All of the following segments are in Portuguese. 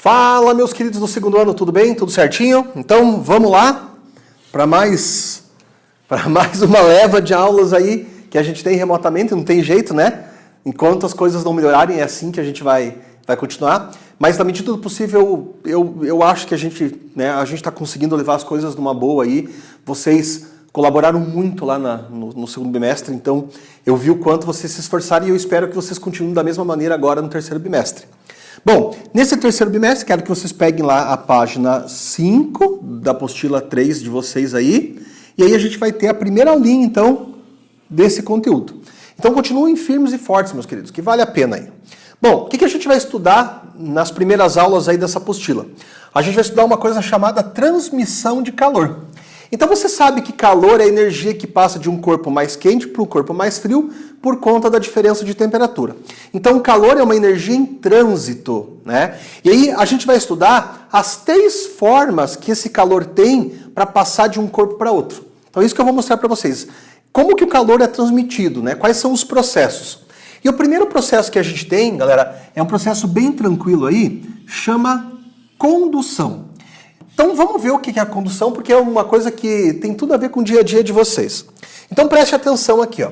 Fala, meus queridos do segundo ano, tudo bem? Tudo certinho? Então, vamos lá para mais uma leva de aulas aí que a gente tem remotamente, não tem jeito, né? Enquanto as coisas não melhorarem, é assim que a gente vai continuar. Mas, na medida do possível, eu acho que a gente está conseguindo levar as coisas numa boa aí. Vocês colaboraram muito lá no segundo bimestre, então eu vi o quanto vocês se esforçaram e eu espero que vocês continuem da mesma maneira agora no terceiro bimestre. Bom, nesse terceiro bimestre, quero que vocês peguem lá a página 5 da apostila 3 de vocês aí, e aí a gente vai ter a primeira aulinha, então, desse conteúdo. Então, continuem firmes e fortes, meus queridos, que vale a pena aí. Bom, o que a gente vai estudar nas primeiras aulas aí dessa apostila? A gente vai estudar uma coisa chamada transmissão de calor. Então você sabe que calor é a energia que passa de um corpo mais quente para um corpo mais frio por conta da diferença de temperatura. Então o calor é uma energia em trânsito, né? E aí a gente vai estudar as 3 formas que esse calor tem para passar de um corpo para outro. Então é isso que eu vou mostrar para vocês. Como que o calor é transmitido, né? Quais são os processos? E o primeiro processo que a gente tem, galera, é um processo bem tranquilo aí, chama condução. Então vamos ver o que é a condução, porque é uma coisa que tem tudo a ver com o dia a dia de vocês. Então preste atenção aqui, ó.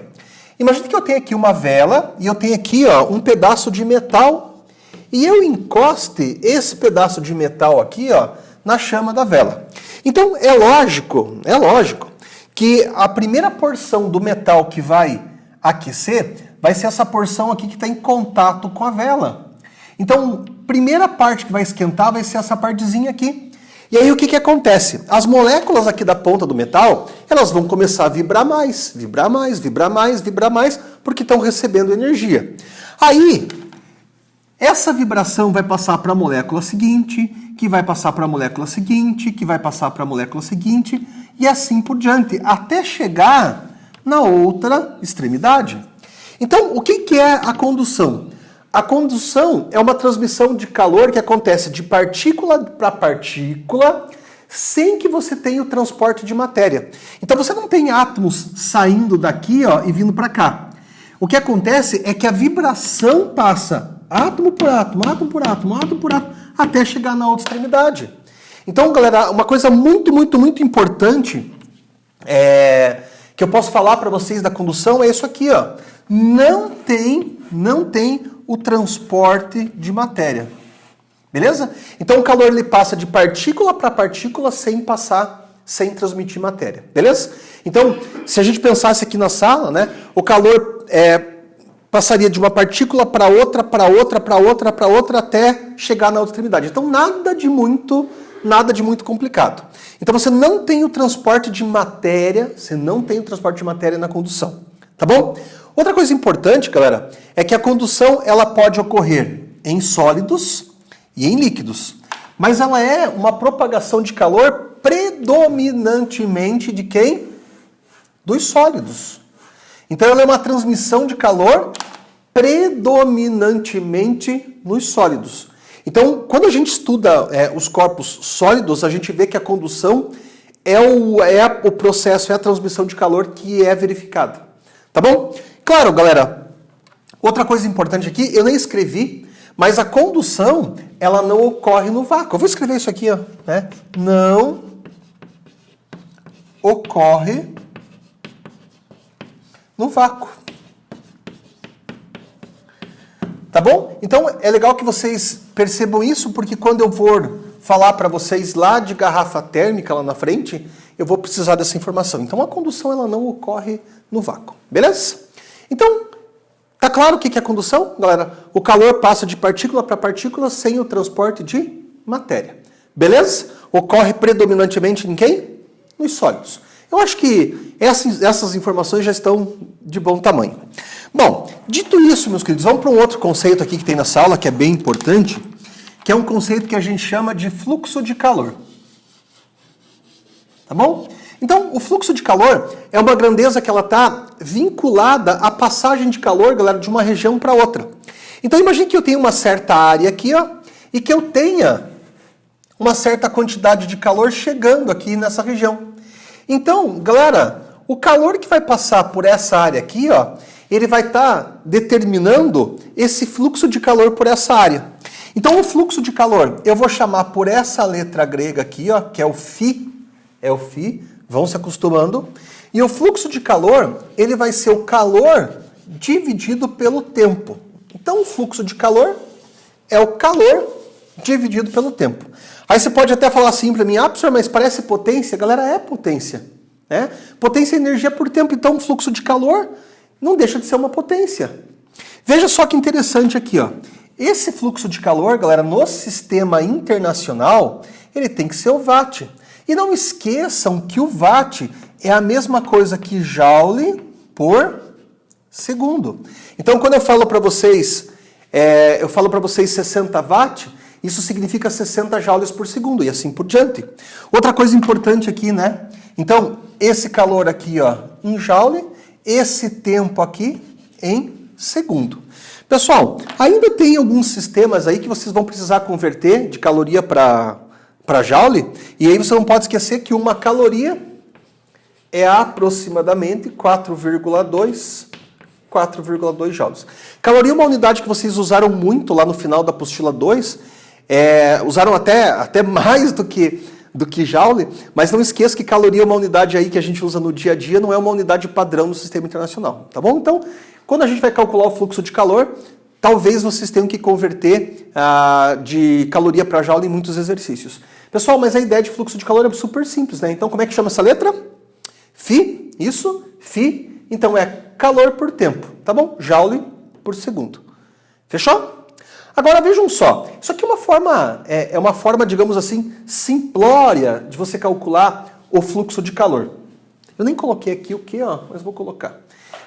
Imagine que eu tenho aqui uma vela e eu tenho aqui, ó, um pedaço de metal e eu encoste esse pedaço de metal aqui, ó, na chama da vela. Então é lógico que a primeira porção do metal que vai aquecer vai ser essa porção aqui que está em contato com a vela. Então, primeira parte que vai esquentar vai ser essa partezinha aqui. E aí o que acontece? As moléculas aqui da ponta do metal, elas vão começar a vibrar mais, vibrar mais, vibrar mais, vibrar mais, porque estão recebendo energia. Aí, essa vibração vai passar para a molécula seguinte, que vai passar para a molécula seguinte, que vai passar para a molécula seguinte, e assim por diante, até chegar na outra extremidade. Então, o que é a condução? A condução é uma transmissão de calor que acontece de partícula para partícula sem que você tenha o transporte de matéria. Então você não tem átomos saindo daqui, ó, e vindo para cá. O que acontece é que a vibração passa átomo por átomo, átomo por átomo, átomo por átomo, até chegar na outra extremidade. Então, galera, uma coisa muito importante que eu posso falar para vocês da condução é isso aqui, ó. Não tem o transporte de matéria. Beleza? Então o calor ele passa de partícula para partícula sem transmitir matéria. Beleza? Então, se a gente pensasse aqui na sala, né, o calor passaria de uma partícula para outra, para outra, para outra, para outra, até chegar na outra extremidade. Então nada de muito complicado. Então você não tem o transporte de matéria, na condução. Tá bom? Outra coisa importante, galera, é que a condução ela pode ocorrer em sólidos e em líquidos. Mas ela é uma propagação de calor predominantemente de quem? Dos sólidos. Então ela é uma transmissão de calor predominantemente nos sólidos. Então, quando a gente estuda os corpos sólidos, a gente vê que a condução é o processo, é a transmissão de calor que é verificada. Tá bom? Claro, galera, outra coisa importante aqui, eu nem escrevi, mas a condução, ela não ocorre no vácuo. Eu vou escrever isso aqui, ó, né? Não ocorre no vácuo. Tá bom? Então, é legal que vocês percebam isso, porque quando eu for falar para vocês lá de garrafa térmica lá na frente, eu vou precisar dessa informação. Então, a condução, ela não ocorre no vácuo. Beleza? Então, tá claro o que é condução, galera? O calor passa de partícula para partícula sem o transporte de matéria. Beleza? Ocorre predominantemente em quem? Nos sólidos. Eu acho que essas informações já estão de bom tamanho. Bom, dito isso, meus queridos, vamos para um outro conceito aqui que tem nessa aula, que é bem importante, que é um conceito que a gente chama de fluxo de calor. Tá bom? Então, o fluxo de calor é uma grandeza que ela está vinculada à passagem de calor, galera, de uma região para outra. Então, imagine que eu tenho uma certa área aqui, ó, e que eu tenha uma certa quantidade de calor chegando aqui nessa região. Então, galera, o calor que vai passar por essa área aqui, ó, ele vai estar determinando esse fluxo de calor por essa área. Então, o fluxo de calor, eu vou chamar por essa letra grega aqui, ó, que é o φ, vão se acostumando. E o fluxo de calor, ele vai ser o calor dividido pelo tempo. Então, o fluxo de calor é o calor dividido pelo tempo. Aí você pode até falar assim para mim, professor, mas parece potência? Galera, é potência. Né? Potência é energia por tempo, então o fluxo de calor não deixa de ser uma potência. Veja só que interessante aqui, ó. Esse fluxo de calor, galera, no sistema internacional, ele tem que ser o watt. E não esqueçam que o watt é a mesma coisa que joule por segundo. Então, quando eu falo para vocês, 60 watt, isso significa 60 joules por segundo e assim por diante. Outra coisa importante aqui, né? Então, esse calor aqui, ó, em joule, esse tempo aqui em segundo. Pessoal, ainda tem alguns sistemas aí que vocês vão precisar converter de caloria para joule, e aí você não pode esquecer que uma caloria é aproximadamente 4,2 joules. Caloria é uma unidade que vocês usaram muito lá no final da apostila 2, usaram até mais do que joule, mas não esqueça que caloria é uma unidade aí que a gente usa no dia a dia, não é uma unidade padrão no sistema internacional, tá bom? Então, quando a gente vai calcular o fluxo de calor, talvez vocês tenham que converter de caloria para joule em muitos exercícios. Pessoal, mas a ideia de fluxo de calor é super simples, né? Então, como é que chama essa letra? Φ, isso, Φ, então é calor por tempo, tá bom? Joule por segundo. Fechou? Agora vejam só, isso aqui é uma forma, digamos assim, simplória de você calcular o fluxo de calor. Eu nem coloquei aqui o que, mas vou colocar.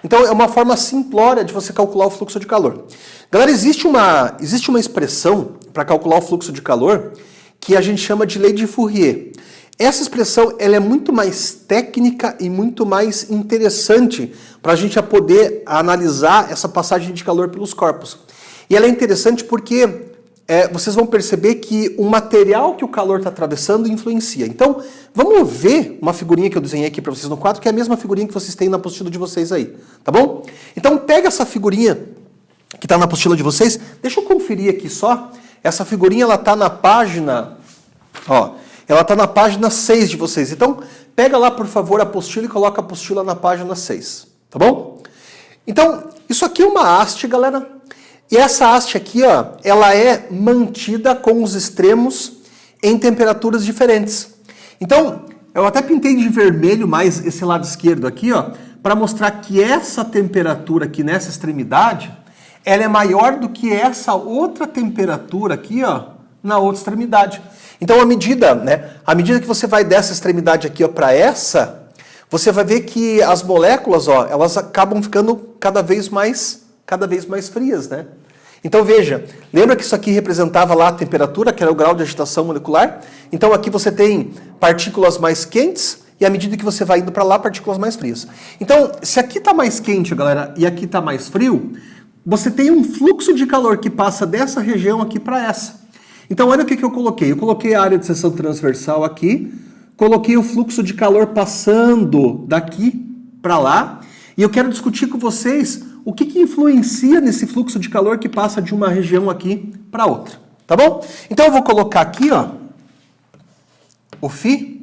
Então é uma forma simplória de você calcular o fluxo de calor. Galera, existe uma expressão para calcular o fluxo de calor que a gente chama de lei de Fourier. Essa expressão ela é muito mais técnica e muito mais interessante para a gente poder analisar essa passagem de calor pelos corpos. E ela é interessante porque vocês vão perceber que o material que o calor está atravessando influencia. Então, vamos ver uma figurinha que eu desenhei aqui para vocês no quadro, que é a mesma figurinha que vocês têm na apostila de vocês aí, tá bom? Então, pega essa figurinha que está na apostila de vocês, deixa eu conferir aqui só. Essa figurinha, ela está na página, ela está na página 6 de vocês. Então, pega lá, por favor, a apostila e coloca a apostila na página 6, tá bom? Então, isso aqui é uma haste, galera. E essa haste aqui, ela é mantida com os extremos em temperaturas diferentes. Então, eu até pintei de vermelho mais esse lado esquerdo aqui, para mostrar que essa temperatura aqui nessa extremidade, ela é maior do que essa outra temperatura aqui, na outra extremidade. Então, à medida que você vai dessa extremidade aqui para essa, você vai ver que as moléculas, elas acabam ficando cada vez mais frias, né? Então veja, lembra que isso aqui representava lá a temperatura, que era o grau de agitação molecular? Então aqui você tem partículas mais quentes e à medida que você vai indo para lá, partículas mais frias. Então, se aqui está mais quente, galera, e aqui está mais frio, você tem um fluxo de calor que passa dessa região aqui para essa. Então olha o que eu coloquei. Eu coloquei a área de seção transversal aqui, coloquei o fluxo de calor passando daqui para lá, e eu quero discutir com vocês o que influencia nesse fluxo de calor que passa de uma região aqui para outra, tá bom? Então eu vou colocar aqui, o φ,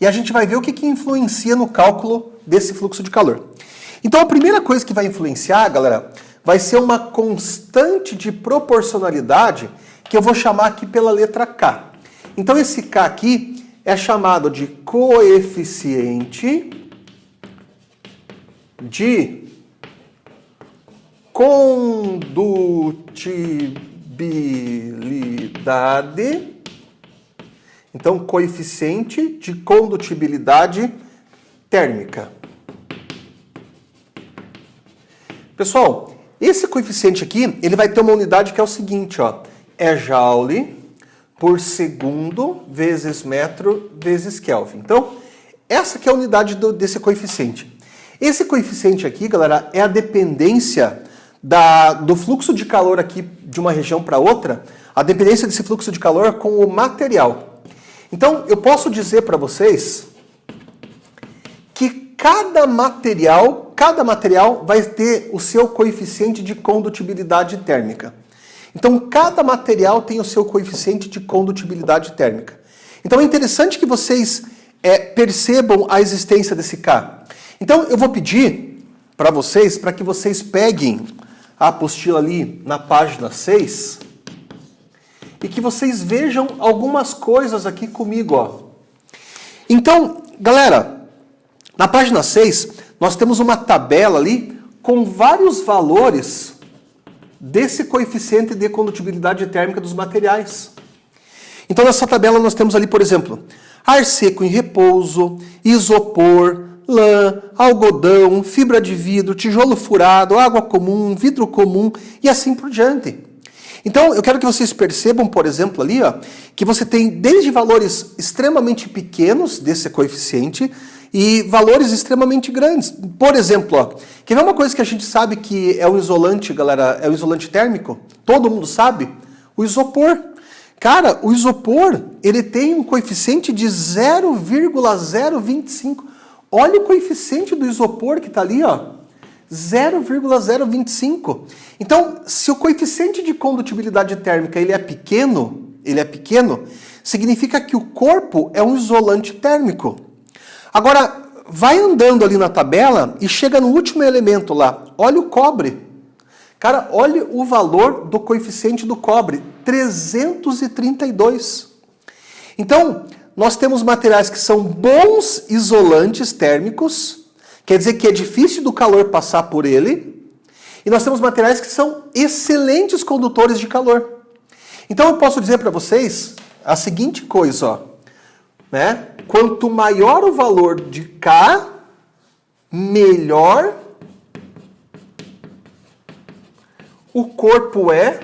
e a gente vai ver o que influencia no cálculo desse fluxo de calor. Então a primeira coisa que vai influenciar, galera, vai ser uma constante de proporcionalidade que eu vou chamar aqui pela letra K. Então esse K aqui é chamado de coeficiente de condutibilidade. Então, coeficiente de condutibilidade térmica. Pessoal, esse coeficiente aqui, ele vai ter uma unidade que é o seguinte, é joule por segundo vezes metro vezes Kelvin. Então, essa que é a unidade desse coeficiente. Esse coeficiente aqui, galera, é a dependência do fluxo de calor aqui de uma região para outra, a dependência desse fluxo de calor com o material. Então, eu posso dizer para vocês que cada material vai ter o seu coeficiente de condutibilidade térmica. Então, cada material tem o seu coeficiente de condutibilidade térmica. Então, é interessante que vocês percebam a existência desse K. Então, eu vou pedir para vocês, para que vocês peguem a apostila ali na página 6 e que vocês vejam algumas coisas aqui comigo, ó. Então, galera, na página 6, nós temos uma tabela ali com vários valores desse coeficiente de condutibilidade térmica dos materiais. Então, nessa tabela nós temos ali, por exemplo, ar seco em repouso, isopor, lã, algodão, fibra de vidro, tijolo furado, água comum, vidro comum e assim por diante. Então, eu quero que vocês percebam, por exemplo, ali, ó, que você tem desde valores extremamente pequenos desse coeficiente e valores extremamente grandes. Por exemplo, ó, quer ver uma coisa que a gente sabe que é o isolante, galera, é o isolante térmico? Todo mundo sabe? O isopor. Cara, o isopor, ele tem um coeficiente de 0,025. Olha o coeficiente do isopor que está ali, ó. 0,025. Então, se o coeficiente de condutibilidade térmica ele é pequeno, significa que o corpo é um isolante térmico. Agora, vai andando ali na tabela e chega no último elemento lá. Olha o cobre. Cara, olha o valor do coeficiente do cobre, 332. Então, nós temos materiais que são bons isolantes térmicos, quer dizer que é difícil do calor passar por ele, e nós temos materiais que são excelentes condutores de calor. Então eu posso dizer para vocês a seguinte coisa, ó, né? Quanto maior o valor de K, melhor o corpo é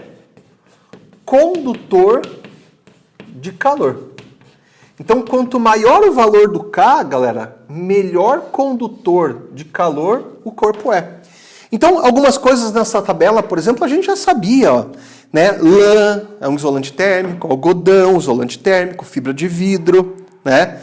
condutor de calor. Então, quanto maior o valor do K, galera, melhor condutor de calor o corpo é. Então, algumas coisas nessa tabela, por exemplo, a gente já sabia, ó, né? Lã é um isolante térmico, algodão, isolante térmico, fibra de vidro, né?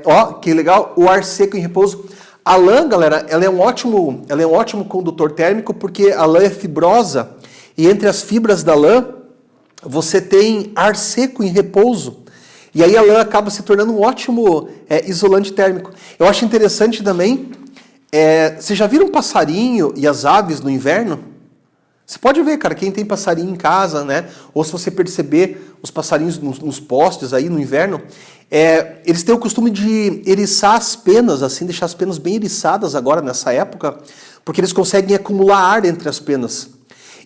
Ó, que legal, o ar seco em repouso. A lã, galera, ela é um ótimo condutor térmico porque a lã é fibrosa e entre as fibras da lã você tem ar seco em repouso. E aí a lã acaba se tornando um ótimo isolante térmico. Eu acho interessante também, vocês já viram passarinho e as aves no inverno? Você pode ver, cara, quem tem passarinho em casa, né? Ou se você perceber os passarinhos nos postes aí no inverno, eles têm o costume de eriçar as penas, assim, deixar as penas bem eriçadas agora nessa época, porque eles conseguem acumular ar entre as penas.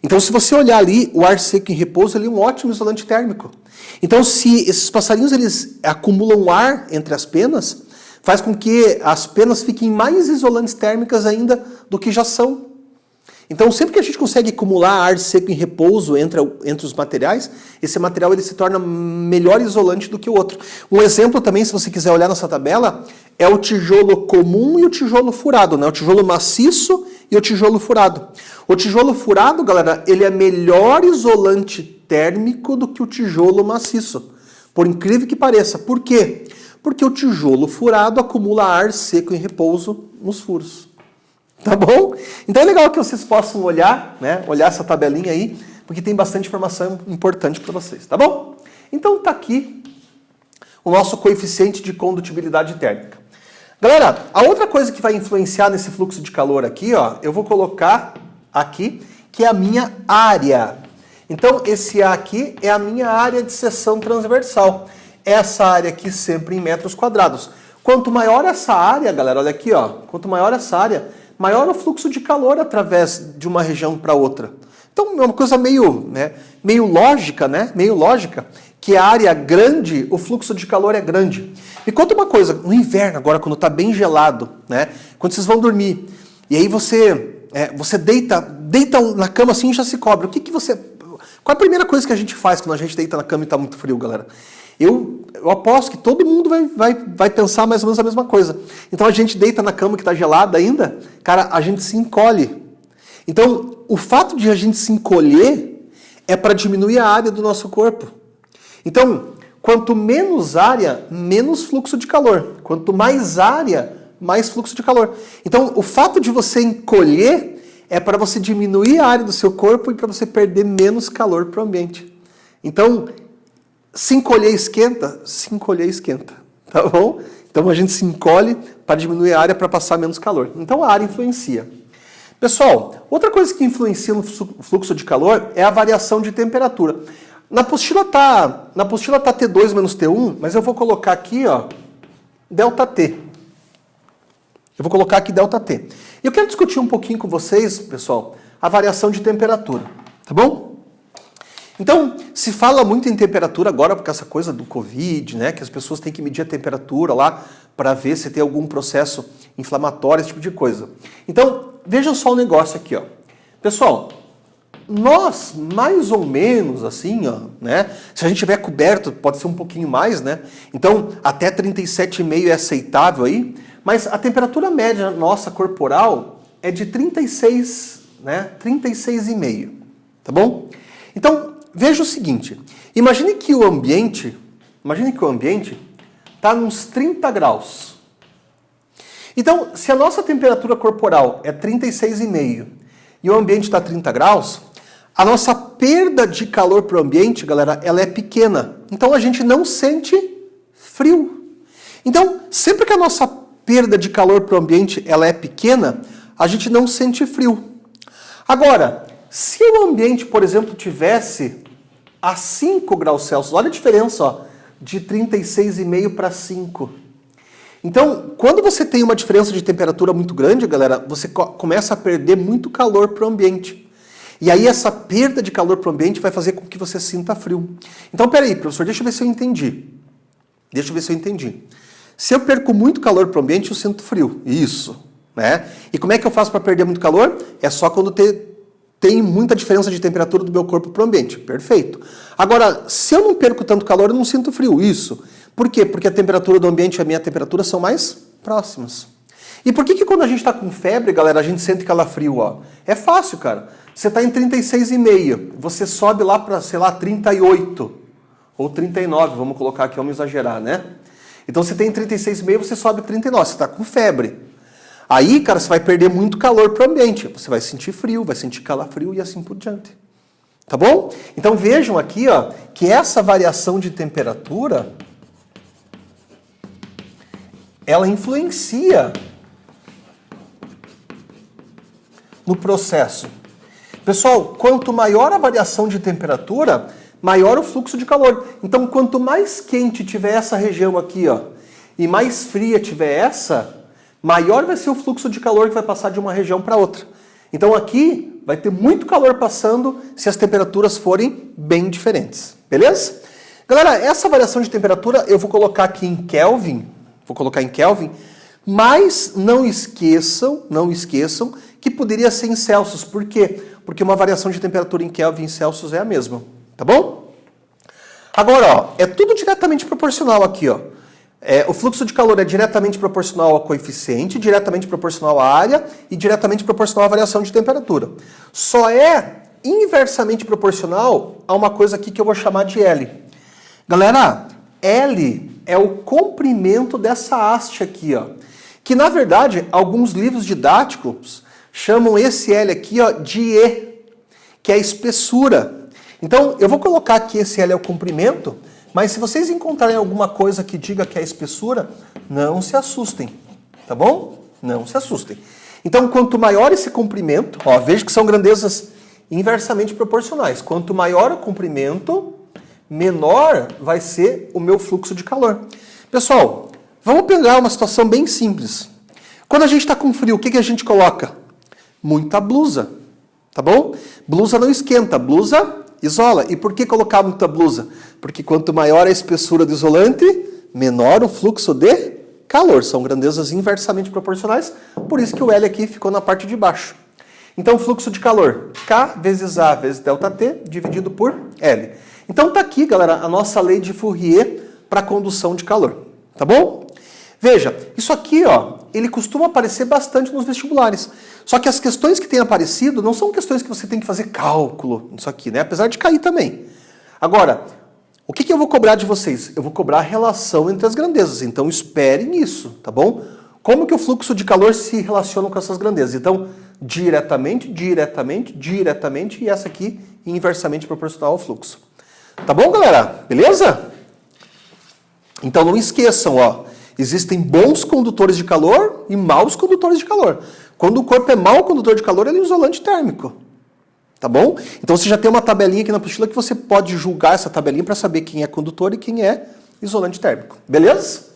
Então, se você olhar ali, o ar seco em repouso ele é um ótimo isolante térmico. Então, se esses passarinhos eles acumulam ar entre as penas, faz com que as penas fiquem mais isolantes térmicas ainda do que já são. Então, sempre que a gente consegue acumular ar seco em repouso entre os materiais, esse material ele se torna melhor isolante do que o outro. Um exemplo também, se você quiser olhar nessa tabela, é o tijolo comum e o tijolo furado, né? O tijolo maciço e o tijolo furado. O tijolo furado, galera, ele é melhor isolante térmico do que o tijolo maciço. Por incrível que pareça. Por quê? Porque o tijolo furado acumula ar seco em repouso nos furos. Tá bom? Então é legal que vocês possam olhar, né? Olhar essa tabelinha aí, porque tem bastante informação importante para vocês, tá bom? Então tá aqui o nosso coeficiente de condutibilidade térmica. Galera, a outra coisa que vai influenciar nesse fluxo de calor aqui, ó, eu vou colocar aqui, que é a minha área. Então esse A aqui é a minha área de seção transversal. Essa área aqui sempre em metros quadrados. Quanto maior essa área, galera, olha aqui, ó, quanto maior essa área, maior o fluxo de calor através de uma região para outra. Então, é uma coisa meio lógica, né? Meio lógica, que a área grande, o fluxo de calor é grande. Me conta uma coisa, no inverno agora, quando está bem gelado, né? Quando vocês vão dormir, e aí você deita na cama assim e já se cobre. Qual é a primeira coisa que a gente faz quando a gente deita na cama e está muito frio, galera? Eu aposto que todo mundo vai pensar mais ou menos a mesma coisa. Então a gente deita na cama que está gelada ainda, cara, a gente se encolhe. Então o fato de a gente se encolher é para diminuir a área do nosso corpo. Então, quanto menos área, menos fluxo de calor. Quanto mais área, mais fluxo de calor. Então o fato de você encolher é para você diminuir a área do seu corpo e para você perder menos calor para o ambiente. Então, se encolher esquenta, se encolher esquenta, tá bom? Então a gente se encolhe para diminuir a área para passar menos calor. Então a área influencia. Pessoal, outra coisa que influencia no fluxo de calor é a variação de temperatura. Na apostila tá T2 menos T1, mas eu vou colocar aqui, ó, ΔT. Eu vou colocar aqui ΔT. E eu quero discutir um pouquinho com vocês, pessoal, a variação de temperatura, tá bom? Então, se fala muito em temperatura agora, porque essa coisa do Covid, né, que as pessoas têm que medir a temperatura lá para ver se tem algum processo inflamatório, esse tipo de coisa. Então, vejam só o negócio aqui, ó. Pessoal, nós, mais ou menos assim, ó, né, se a gente tiver coberto, pode ser um pouquinho mais, né? Então, até 37,5 é aceitável aí, mas a temperatura média nossa corporal é de 36, né, 36,5, tá bom? Então, veja o seguinte, imagine que o ambiente está nos 30 graus. Então, se a nossa temperatura corporal é 36,5 e o ambiente está a 30 graus, a nossa perda de calor para o ambiente, galera, ela é pequena. Então, a gente não sente frio. Então, sempre que a nossa perda de calor para o ambiente ela é pequena, a gente não sente frio. Agora, se o ambiente, por exemplo, tivesse a 5 graus Celsius, olha a diferença, ó, de 36,5 para 5. Então, quando você tem uma diferença de temperatura muito grande, galera, você começa a perder muito calor para o ambiente. E aí essa perda de calor para o ambiente vai fazer com que você sinta frio. Então, peraí, professor, deixa eu ver se eu entendi. Se eu perco muito calor para o ambiente, eu sinto frio. Isso, né? E como é que eu faço para perder muito calor? É só quando tem muita diferença de temperatura do meu corpo para o ambiente. Perfeito. Agora, se eu não perco tanto calor, eu não sinto frio. Isso. Por quê? Porque a temperatura do ambiente e a minha temperatura são mais próximas. E por que quando a gente está com febre, galera, a gente sente calafrio, ó? É fácil, cara. Você está em 36,5, você sobe lá para, sei lá, 38 ou 39, vamos colocar aqui, vamos exagerar, né? Então você tem 36,5, você sobe 39, você está com febre. Aí, cara, você vai perder muito calor para o ambiente. Você vai sentir frio, vai sentir calafrio e assim por diante. Tá bom? Então vejam aqui, ó, que essa variação de temperatura ela influencia no processo. Pessoal, quanto maior a variação de temperatura, maior o fluxo de calor. Então, quanto mais quente tiver essa região aqui, ó, e mais fria tiver essa, maior vai ser o fluxo de calor que vai passar de uma região para outra. Então aqui vai ter muito calor passando se as temperaturas forem bem diferentes. Beleza? Galera, essa variação de temperatura eu vou colocar aqui em Kelvin. Mas não esqueçam que poderia ser em Celsius. Por quê? Porque uma variação de temperatura em Kelvin e em Celsius é a mesma. Tá bom? Agora, ó, é tudo diretamente proporcional aqui, ó. O fluxo de calor é diretamente proporcional ao coeficiente, diretamente proporcional à área e diretamente proporcional à variação de temperatura. Só é inversamente proporcional a uma coisa aqui que eu vou chamar de L. Galera, L é o comprimento dessa haste aqui, ó. Que na verdade, alguns livros didáticos chamam esse L aqui, ó, de E, que é a espessura. Então, eu vou colocar aqui esse L é o comprimento, mas se vocês encontrarem alguma coisa que diga que é a espessura, não se assustem, tá bom? Não se assustem. Então, quanto maior esse comprimento, ó, veja que são grandezas inversamente proporcionais. Quanto maior o comprimento, menor vai ser o meu fluxo de calor. Pessoal, vamos pegar uma situação bem simples. Quando a gente está com frio, o que a gente coloca? Muita blusa, tá bom? Blusa não esquenta, blusa isola. E por que colocar muita blusa? Porque quanto maior a espessura do isolante, menor o fluxo de calor. São grandezas inversamente proporcionais, por isso que o L aqui ficou na parte de baixo. Então, fluxo de calor, K vezes A vezes ΔT, dividido por L. Então, tá aqui, galera, a nossa lei de Fourier para condução de calor. Tá bom? Veja, isso aqui, ó, ele costuma aparecer bastante nos vestibulares. Só que as questões que têm aparecido não são questões que você tem que fazer cálculo, isso aqui, né? Apesar de cair também. Agora, o que eu vou cobrar de vocês? Eu vou cobrar a relação entre as grandezas. Então, esperem isso, tá bom? Como que o fluxo de calor se relaciona com essas grandezas? Então, diretamente, diretamente, diretamente, e essa aqui inversamente proporcional ao fluxo. Tá bom, galera? Beleza? Então não esqueçam, ó, existem bons condutores de calor e maus condutores de calor. Quando o corpo é mau condutor de calor, ele é um isolante térmico. Tá bom? Então você já tem uma tabelinha aqui na apostila que você pode julgar essa tabelinha para saber quem é condutor e quem é isolante térmico. Beleza?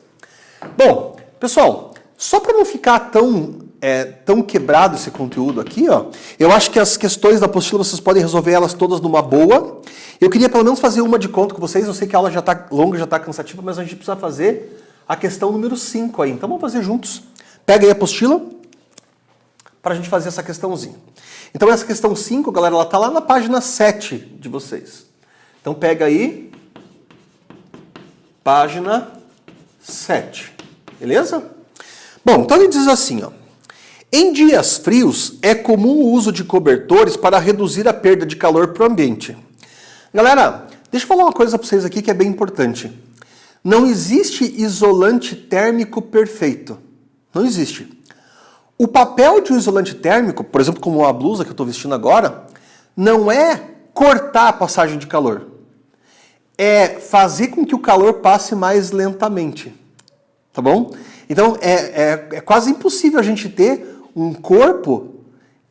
Bom, pessoal, só para não ficar tão quebrado esse conteúdo aqui, ó, eu acho que as questões da apostila vocês podem resolver elas todas numa boa. Eu queria pelo menos fazer uma de conta com vocês. Eu sei que a aula já está longa, já está cansativa, mas a gente precisa fazer a questão número 5 aí. Então vamos fazer juntos. Pega aí a apostila para a gente fazer essa questãozinha. Então essa questão 5, galera, ela está lá na página 7 de vocês. Então pega aí, página 7, beleza? Bom, então ele diz assim, ó. Em dias frios, é comum o uso de cobertores para reduzir a perda de calor para o ambiente. Galera, deixa eu falar uma coisa para vocês aqui que é bem importante. Não existe isolante térmico perfeito. Não existe. O papel de um isolante térmico, por exemplo, como a blusa que eu estou vestindo agora, não é cortar a passagem de calor. É fazer com que o calor passe mais lentamente. Tá bom? Então, é quase impossível a gente ter um corpo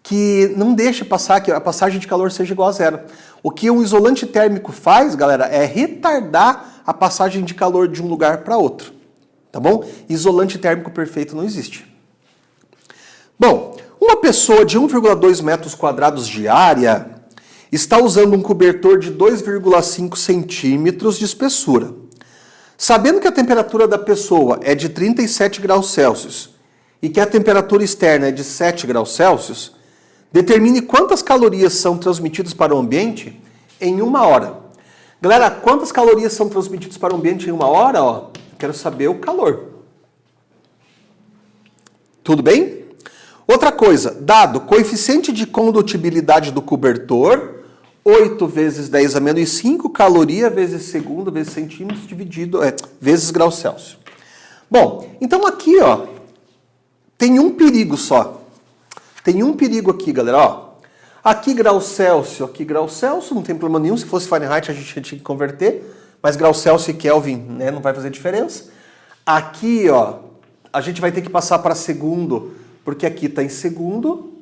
que não deixe passar, que a passagem de calor seja igual a zero. O que um isolante térmico faz, galera, é retardar a passagem de calor de um lugar para outro. Tá bom? Isolante térmico perfeito não existe. Bom, uma pessoa de 1,2 metros quadrados de área está usando um cobertor de 2,5 centímetros de espessura. Sabendo que a temperatura da pessoa é de 37 graus Celsius e que a temperatura externa é de 7 graus Celsius, determine quantas calorias são transmitidas para o ambiente em 1 hora. Galera, quantas calorias são transmitidas para o ambiente em 1 hora? Ó, quero saber o calor. Tudo bem? Outra coisa, dado coeficiente de condutibilidade do cobertor, 8 vezes 10 a menos 5, caloria vezes segundo vezes centímetros dividido, vezes graus Celsius. Bom, então aqui, ó, tem um perigo só. Tem um perigo aqui, galera, ó. Aqui graus Celsius, não tem problema nenhum. Se fosse Fahrenheit a gente tinha que converter, mas graus Celsius e Kelvin, né, não vai fazer diferença. Aqui, ó, a gente vai ter que passar para segundo, porque aqui está em segundo,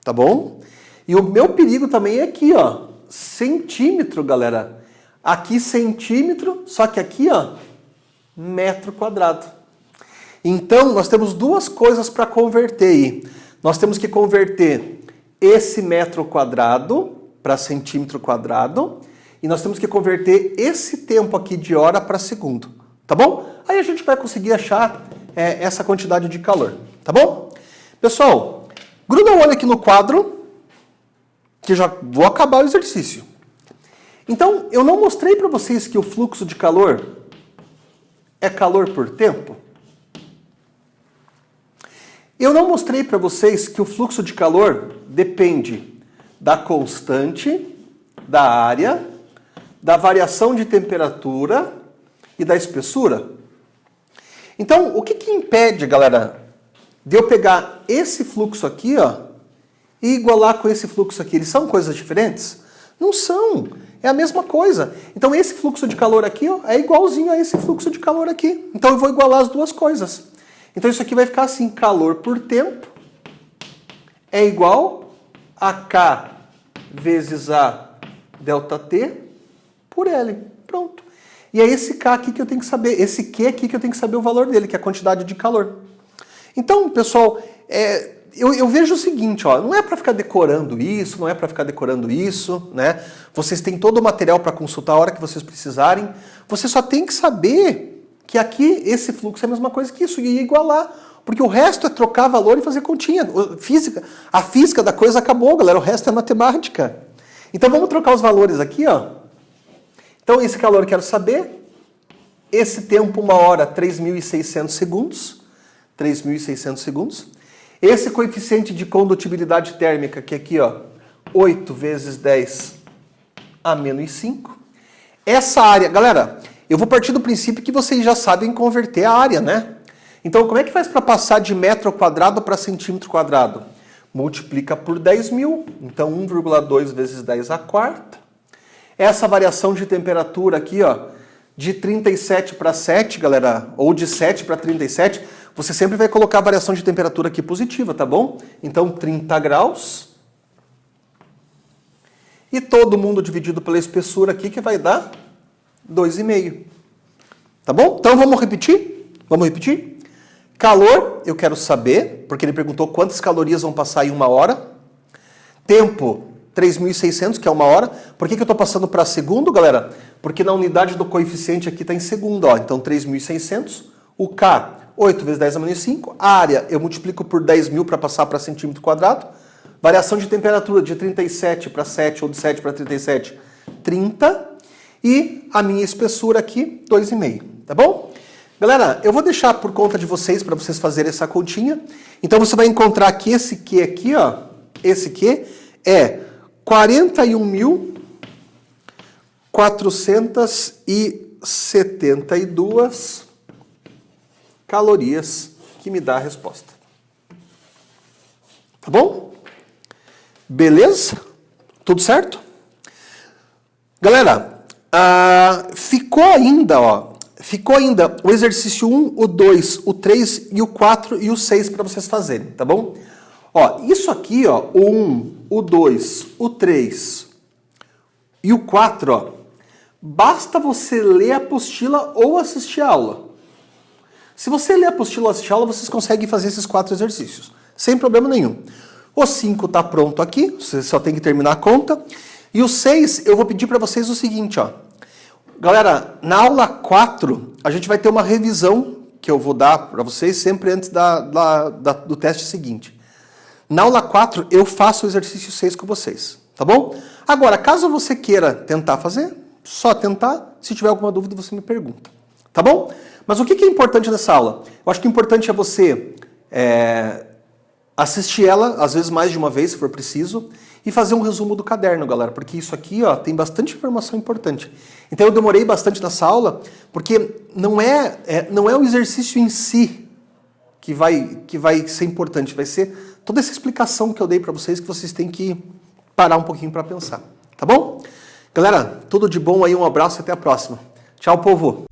tá bom? E o meu perigo também é aqui, ó, centímetro, galera. Aqui centímetro, só que aqui, ó, metro quadrado. Então, nós temos duas coisas para converter aí. Nós temos que converter esse metro quadrado para centímetro quadrado e nós temos que converter esse tempo aqui de hora para segundo, tá bom? Aí a gente vai conseguir achar essa quantidade de calor, tá bom? Pessoal, gruda o olho aqui no quadro, que já vou acabar o exercício. Então, eu não mostrei para vocês que o fluxo de calor é calor por tempo? Eu não mostrei para vocês que o fluxo de calor depende da constante, da área, da variação de temperatura e da espessura? Então, o que impede, galera, de eu pegar esse fluxo aqui, ó, e igualar com esse fluxo aqui? Eles são coisas diferentes? Não são. É a mesma coisa. Então, esse fluxo de calor aqui, ó, é igualzinho a esse fluxo de calor aqui. Então, eu vou igualar as duas coisas. Então, isso aqui vai ficar assim, calor por tempo é igual a K vezes A delta T por L. Pronto. E é esse K aqui que eu tenho que saber, esse Q aqui que eu tenho que saber o valor dele, que é a quantidade de calor. Então, pessoal, eu vejo o seguinte, ó, não é para ficar decorando isso, não é para ficar decorando isso, né? Vocês têm todo o material para consultar a hora que vocês precisarem. Você só tem que saber que aqui esse fluxo é a mesma coisa que isso, e igualar. Porque o resto é trocar valor e fazer continha. A física da coisa acabou, galera. O resto é matemática. Então vamos trocar os valores aqui, ó. Então esse calor eu quero saber. Esse tempo, 1 hora, 3.600 segundos. 3.600 segundos. Esse coeficiente de condutibilidade térmica, que é aqui, ó, 8 vezes 10 a menos 5. Essa área, galera, eu vou partir do princípio que vocês já sabem converter a área, né? Então, como é que faz para passar de metro quadrado para centímetro quadrado? multiplica por 10.000, então 1,2 vezes 10 à quarta. Essa variação de temperatura aqui, ó, de 37 para 7, galera, ou de 7 para 37, você sempre vai colocar a variação de temperatura aqui positiva, tá bom? Então 30 graus. E todo mundo dividido pela espessura aqui, que vai dar 2,5. Tá bom? Então vamos repetir? Vamos repetir? Calor, eu quero saber, porque ele perguntou quantas calorias vão passar em 1 hora. Tempo, 3.600, que é 1 hora. Por que eu estou passando para segundo, galera? Porque na unidade do coeficiente aqui está em segundo, ó. Então 3.600. O K, 8 vezes 10 a menos 5. A área, eu multiplico por 10.000 para passar para centímetro quadrado. Variação de temperatura de 37 para 7 ou de 7 para 37, 30. E a minha espessura aqui, 2,5. Tá bom? Galera, eu vou deixar por conta de vocês, para vocês fazerem essa continha. Então você vai encontrar que esse Q aqui, ó, esse Q é 41.472 calorias que me dá a resposta. Tá bom? Beleza? Tudo certo? Galera, ficou ainda o exercício 1, o 2, o 3 e o 4 e o 6 para vocês fazerem, tá bom? Ó, isso aqui, ó, o 1, o 2, o 3 e o 4, ó, basta você ler a apostila ou assistir a aula. Se você ler a apostila ou assistir a aula, vocês conseguem fazer esses 4 exercícios, sem problema nenhum. O 5 está pronto aqui, você só tem que terminar a conta. E o 6, eu vou pedir para vocês o seguinte, ó. Galera, na aula 4, a gente vai ter uma revisão que eu vou dar para vocês sempre antes do teste seguinte. Na aula 4, eu faço o exercício 6 com vocês, tá bom? Agora, caso você queira tentar fazer, só tentar. Se tiver alguma dúvida, você me pergunta, tá bom? Mas o que é importante nessa aula? Eu acho que o importante é você assistir ela, às vezes mais de uma vez, se for preciso, e fazer um resumo do caderno, galera, porque isso aqui, ó, tem bastante informação importante. Então eu demorei bastante nessa aula, porque não é o exercício em si que vai ser importante, vai ser toda essa explicação que eu dei para vocês, que vocês têm que parar um pouquinho para pensar, tá bom? Galera, tudo de bom aí, um abraço e até a próxima. Tchau, povo!